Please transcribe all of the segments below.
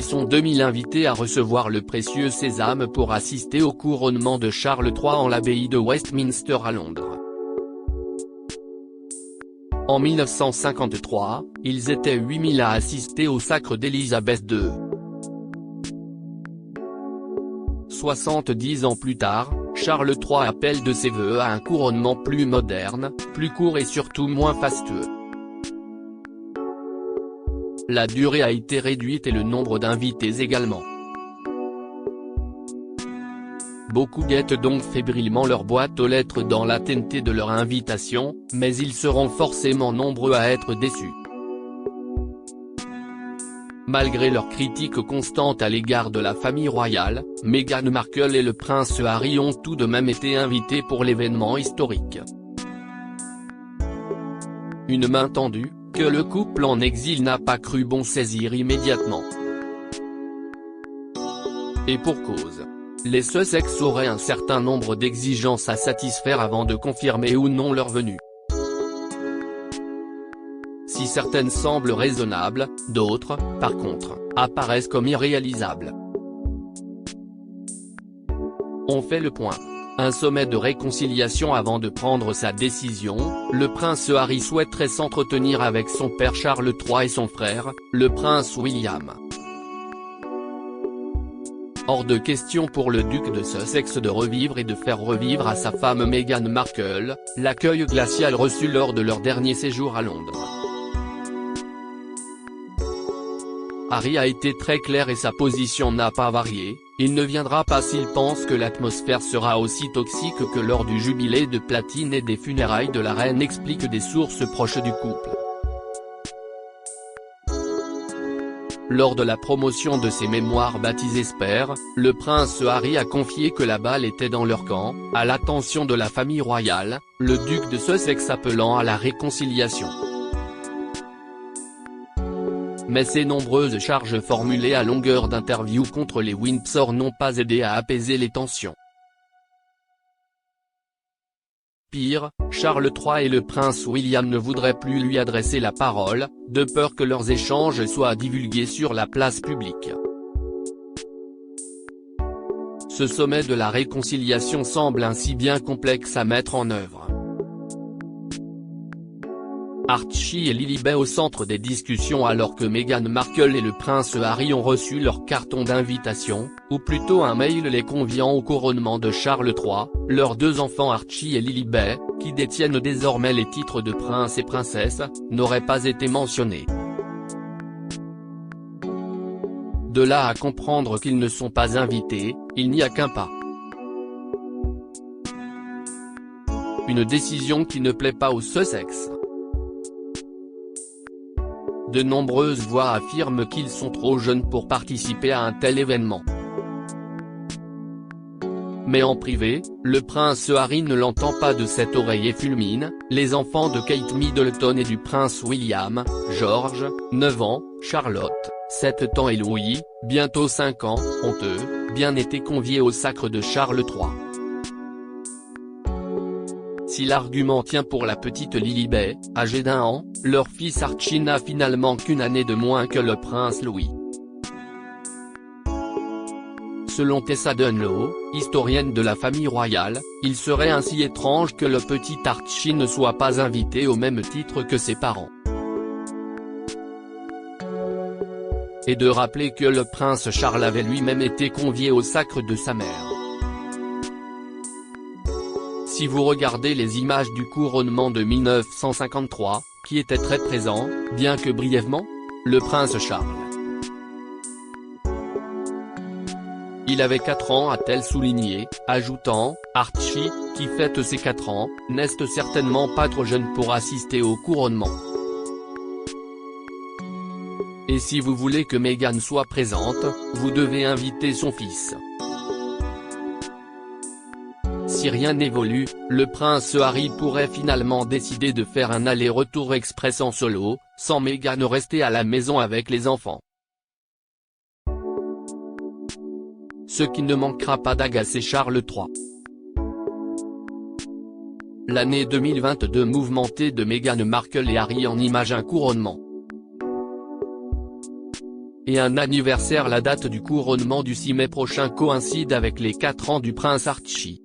sont 2000 invités à recevoir le précieux sésame pour assister au couronnement de Charles III en l'abbaye de Westminster à Londres. En 1953, ils étaient 8000 à assister au sacre d'Élisabeth II. 70 ans plus tard, Charles III appelle de ses vœux à un couronnement plus moderne, plus court et surtout moins fastueux. La durée a été réduite et le nombre d'invités également. Beaucoup guettent donc fébrilement leur boîte aux lettres dans l'attente de leur invitation, mais ils seront forcément nombreux à être déçus. Malgré leurs critiques constantes à l'égard de la famille royale, Meghan Markle et le prince Harry ont tout de même été invités pour l'événement historique. Une main tendue, que le couple en exil n'a pas cru bon saisir immédiatement. Et pour cause. Les Sussex auraient un certain nombre d'exigences à satisfaire avant de confirmer ou non leur venue. Si certaines semblent raisonnables, d'autres, par contre, apparaissent comme irréalisables. On fait le point. Un sommet de réconciliation avant de prendre sa décision, le prince Harry souhaiterait s'entretenir avec son père Charles III et son frère, le prince William. Hors de question pour le duc de Sussex de revivre et de faire revivre à sa femme Meghan Markle, l'accueil glacial reçu lors de leur dernier séjour à Londres. Harry a été très clair et sa position n'a pas varié, il ne viendra pas s'il pense que l'atmosphère sera aussi toxique que lors du jubilé de platine et des funérailles de la reine, expliquent des sources proches du couple. Lors de la promotion de ses mémoires baptisées Spare, le prince Harry a confié que la balle était dans leur camp, à l'attention de la famille royale, le duc de Sussex appelant à la réconciliation. Mais ces nombreuses charges formulées à longueur d'interviews contre les Windsor n'ont pas aidé à apaiser les tensions. Pire, Charles III et le prince William ne voudraient plus lui adresser la parole, de peur que leurs échanges soient divulgués sur la place publique. Ce sommet de la réconciliation semble ainsi bien complexe à mettre en œuvre. Archie et Lilibet au centre des discussions alors que Meghan Markle et le prince Harry ont reçu leur carton d'invitation, ou plutôt un mail les conviant au couronnement de Charles III, leurs deux enfants Archie et Lilibet, qui détiennent désormais les titres de prince et princesse, n'auraient pas été mentionnés. De là à comprendre qu'ils ne sont pas invités, il n'y a qu'un pas. Une décision qui ne plaît pas aux Sussex. De nombreuses voix affirment qu'ils sont trop jeunes pour participer à un tel événement. Mais en privé, le prince Harry ne l'entend pas de cette oreille et fulmine, les enfants de Kate Middleton et du prince William, George, 9 ans, Charlotte, 7 ans et Louis, bientôt 5 ans, ont eux, bien été conviés au sacre de Charles III. Si l'argument tient pour la petite Lilibet, âgée d'1 an, leur fils Archie n'a finalement qu'une année de moins que le prince Louis. Selon Tessa Dunlow, historienne de la famille royale, il serait ainsi étrange que le petit Archie ne soit pas invité au même titre que ses parents. Et de rappeler que le prince Charles avait lui-même été convié au sacre de sa mère. Si vous regardez les images du couronnement de 1953, qui était très présent, bien que brièvement, le prince Charles. Il avait 4 ans, a-t-elle souligné, ajoutant, Archie, qui fête ses 4 ans, n'est certainement pas trop jeune pour assister au couronnement. Et si vous voulez que Meghan soit présente, vous devez inviter son fils. Si rien n'évolue, le prince Harry pourrait finalement décider de faire un aller-retour express en solo, sans Meghan rester à la maison avec les enfants. Ce qui ne manquera pas d'agacer Charles III. L'année 2022 mouvementée de Meghan Markle et Harry en image un couronnement. et un anniversaire. La date du couronnement du 6 mai prochain coïncide avec les 4 ans du prince Archie.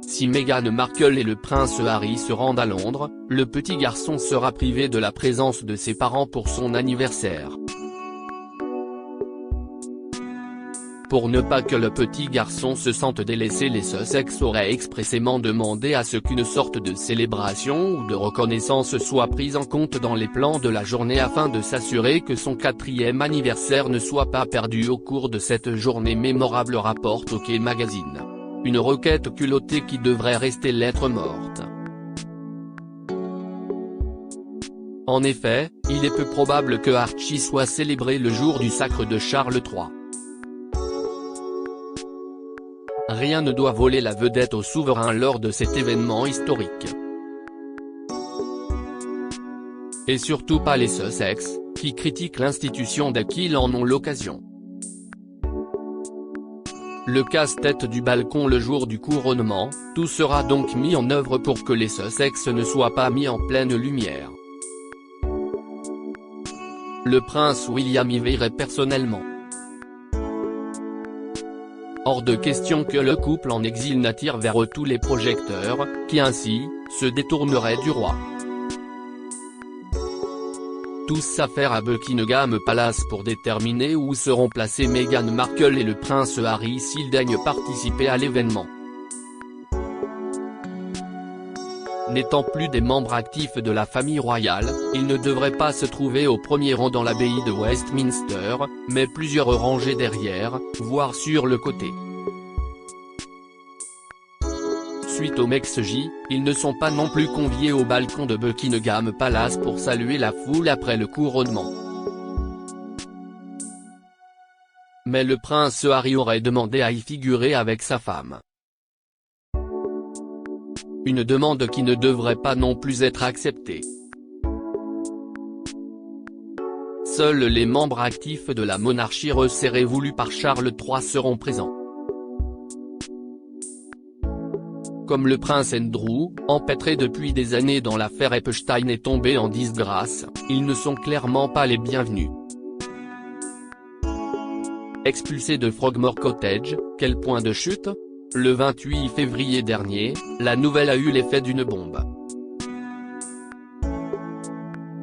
Si Meghan Markle et le prince Harry se rendent à Londres, le petit garçon sera privé de la présence de ses parents pour son anniversaire. Pour ne pas que le petit garçon se sente délaissé, les Sussex auraient expressément demandé à ce qu'une sorte de célébration ou de reconnaissance soit prise en compte dans les plans de la journée afin de s'assurer que son 4e anniversaire ne soit pas perdu au cours de cette journée mémorable, rapporte OK Magazine. Une requête culottée qui devrait rester lettre morte. En effet, il est peu probable que Archie soit célébré le jour du sacre de Charles III. Rien ne doit voler la vedette au souverain lors de cet événement historique. Et surtout pas les Sussex, qui critiquent l'institution dès qu'ils en ont l'occasion. Le casse-tête du balcon le jour du couronnement, tout sera donc mis en œuvre pour que les Sussex ne soient pas mis en pleine lumière. Le prince William y veillerait personnellement. Hors de question que le couple en exil n'attire vers eux tous les projecteurs, qui ainsi, se détourneraient du roi. Tous s'affairent à Buckingham Palace pour déterminer où seront placés Meghan Markle et le prince Harry s'ils daignent participer à l'événement. N'étant plus des membres actifs de la famille royale, ils ne devraient pas se trouver au premier rang dans l'abbaye de Westminster, mais plusieurs rangées derrière, voire sur le côté. Suite au Mex-J, ils ne sont pas non plus conviés au balcon de Buckingham Palace pour saluer la foule après le couronnement. Mais le prince Harry aurait demandé à y figurer avec sa femme. Une demande qui ne devrait pas non plus être acceptée. Seuls les membres actifs de la monarchie resserrée voulue par Charles III seront présents. Comme le prince Andrew, empêtré depuis des années dans l'affaire Epstein est tombé en disgrâce, ils ne sont clairement pas les bienvenus. Expulsé de Frogmore Cottage, quel point de chute ? Le 28 février dernier, la nouvelle a eu l'effet d'une bombe.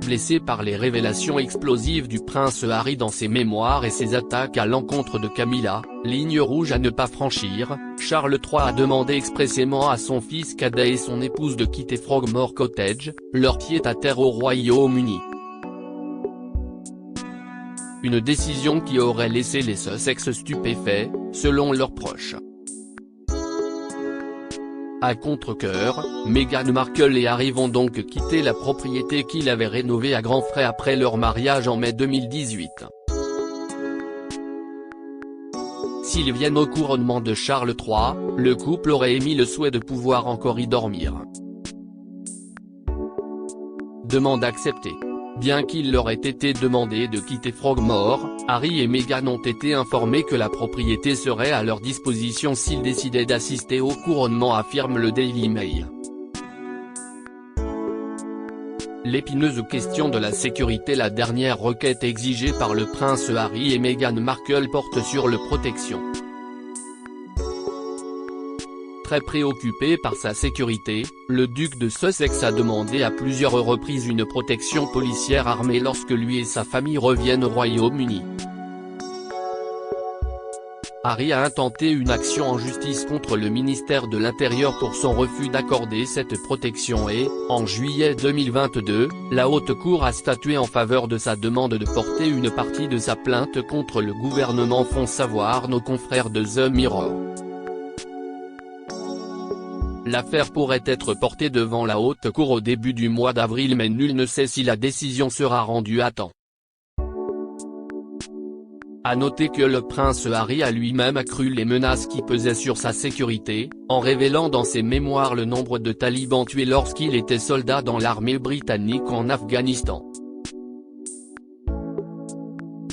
Blessé par les révélations explosives du prince Harry dans ses mémoires et ses attaques à l'encontre de Camilla, ligne rouge à ne pas franchir, Charles III a demandé expressément à son fils cadet et son épouse de quitter Frogmore Cottage, leur pied-à-terre au Royaume-Uni. Une décision qui aurait laissé les Sussex stupéfaits, selon leurs proches. À contre-cœur, Meghan Markle et Harry vont donc quitter la propriété qu'ils avaient rénovée à grands frais après leur mariage en mai 2018. S'ils viennent au couronnement de Charles III, le couple aurait émis le souhait de pouvoir encore y dormir. Demande acceptée. Bien qu'il leur ait été demandé de quitter Frogmore, Harry et Meghan ont été informés que la propriété serait à leur disposition s'ils décidaient d'assister au couronnement, affirme le Daily Mail. L'épineuse question de la sécurité. La dernière requête exigée par le prince Harry et Meghan Markle porte sur la protection. Très préoccupé par sa sécurité, le duc de Sussex a demandé à plusieurs reprises une protection policière armée lorsque lui et sa famille reviennent au Royaume-Uni. Harry a intenté une action en justice contre le ministère de l'Intérieur pour son refus d'accorder cette protection et, en juillet 2022, la Haute Cour a statué en faveur de sa demande de porter une partie de sa plainte contre le gouvernement, font savoir nos confrères de The Mirror. L'affaire pourrait être portée devant la Haute Cour au début du mois d'avril, mais nul ne sait si la décision sera rendue à temps. À noter que le prince Harry a lui-même accru les menaces qui pesaient sur sa sécurité, en révélant dans ses mémoires le nombre de talibans tués lorsqu'il était soldat dans l'armée britannique en Afghanistan.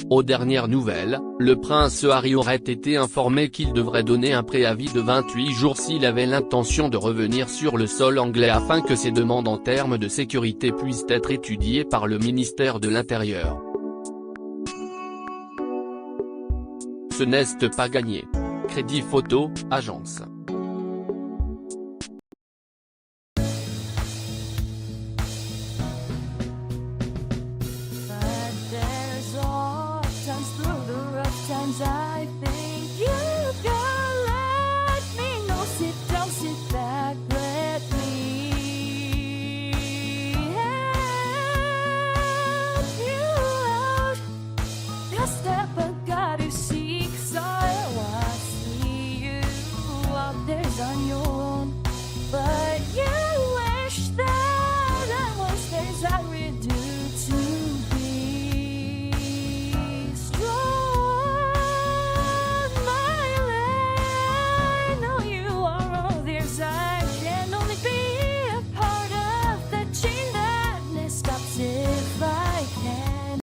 Aux dernières nouvelles, le prince Harry aurait été informé qu'il devrait donner un préavis de 28 jours s'il avait l'intention de revenir sur le sol anglais afin que ses demandes en termes de sécurité puissent être étudiées par le ministère de l'Intérieur. Ce n'est pas gagné. Crédit photo, agence. I think you can let me know. Sit down, sit back, let me help you out. Your step, I gotta seek, so I see you out there's on your